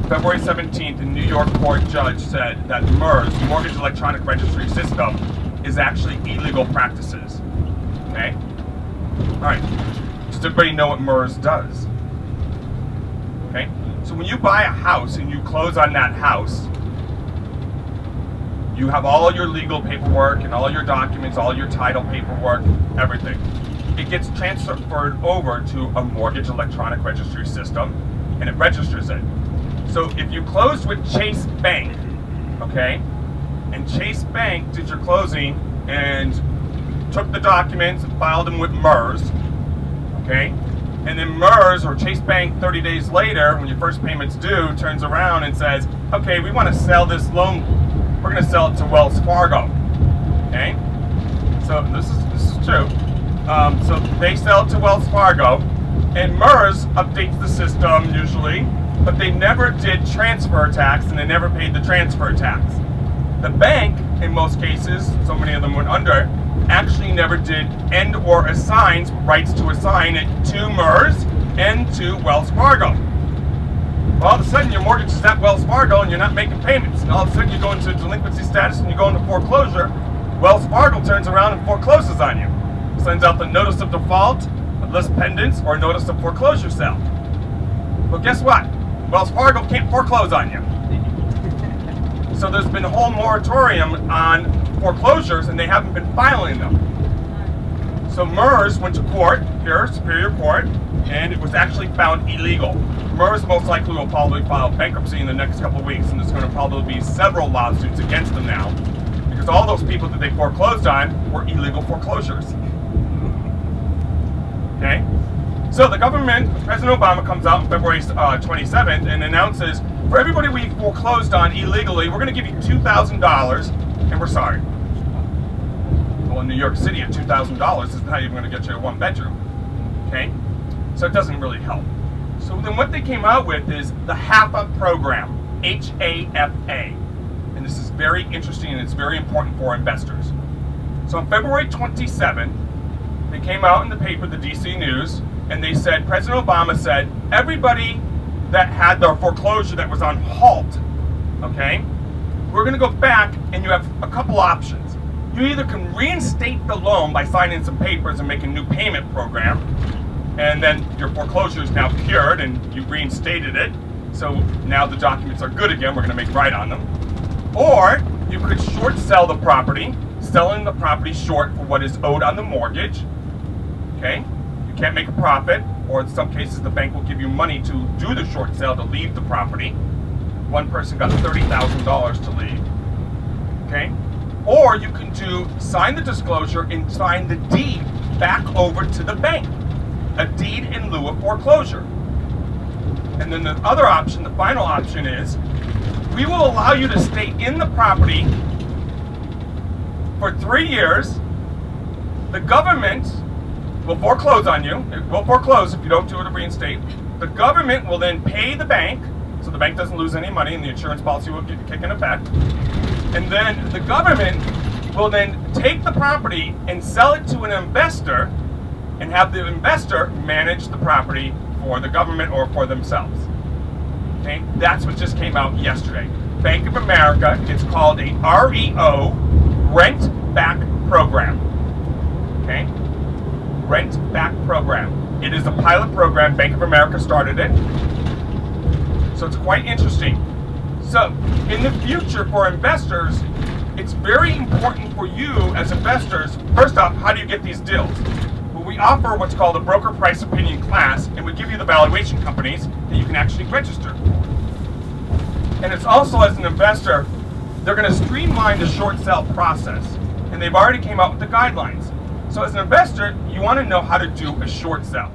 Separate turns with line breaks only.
February 17th, a New York court judge said that MERS, Mortgage Electronic Registry System, is actually illegal practices. Okay? Alright. Does everybody know what MERS does? Okay? So when you buy a house and you close on that house, you have all your legal paperwork and all your documents, all your title paperwork, everything. It gets transferred over to a mortgage electronic registry system, and it registers it. So if you closed with Chase Bank, okay, and Chase Bank did your closing and took the documents and filed them with MERS, okay, and then MERS or Chase Bank 30 days later, when your first payment's due, turns around and says, okay, we want to sell this loan. We're going to sell it to Wells Fargo. Okay? So this is true. So they sell it to Wells Fargo, and MERS updates the system usually, but they never did transfer tax, and they never paid the transfer tax. The bank, in most cases, so many of them went under, actually never did end or assigns rights to assign it to MERS and to Wells Fargo. Well, all of a sudden your mortgage is at Wells Fargo and you're not making payments, and all of a sudden you go into delinquency status and you go into foreclosure. Wells Fargo turns around and forecloses on you, sends out the notice of default, a list pendants, or notice of foreclosure sale. Well, guess what? Wells Fargo can't foreclose on you. So there's been a whole moratorium on foreclosures, and they haven't been filing them. So MERS went to court here, Superior Court, and it was actually found illegal. MERS most likely will probably file bankruptcy in the next couple of weeks, and there's going to probably be several lawsuits against them now, because all those people that they foreclosed on were illegal foreclosures. Okay? So the government, President Obama comes out on February 27th and announces, for everybody we foreclosed on illegally, we're going to give you $2,000, and we're sorry. Well, in New York City, at $2,000 is not even going to get you a one bedroom. Okay? So it doesn't really help. So then what they came out with is the HAFA program, H-A-F-A. And this is very interesting, and it's very important for investors. So on February 27th, they came out in the paper, the DC News, and they said, President Obama said, everybody that had their foreclosure that was on halt, okay, we're going to go back, and you have a couple options. You either can reinstate the loan by signing some papers and make a new payment program, and then your foreclosure is now cured and you reinstated it, so now the documents are good again, we're going to make right on them. Or you could short sell the property, selling the property short for what is owed on the mortgage. Okay? You can't make a profit, or in some cases the bank will give you money to do the short sale to leave the property. One person got $30,000 to leave. Okay? Or you can sign the disclosure and sign the deed back over to the bank. A deed in lieu of foreclosure. And then the other option, the final option is, we will allow you to stay in the property for 3 years. The government will foreclose on you. It will foreclose if you don't do it or reinstate. The government will then pay the bank, so the bank doesn't lose any money and the insurance policy will kick in effect. And then the government will then take the property and sell it to an investor and have the investor manage the property for the government or for themselves. Okay, that's what just came out yesterday. Bank of America, it's called a REO, Rent Back Program. Okay, Rent Back Program. It is a pilot program. Bank of America started it. So it's quite interesting. So in the future for investors, it's very important for you as investors. First off, how do you get these deals? We offer what's called a broker price opinion class, and we give you the valuation companies that you can actually register. And it's also, as an investor, they're going to streamline the short sale process, and they've already came out with the guidelines. So as an investor, you want to know how to do a short sale.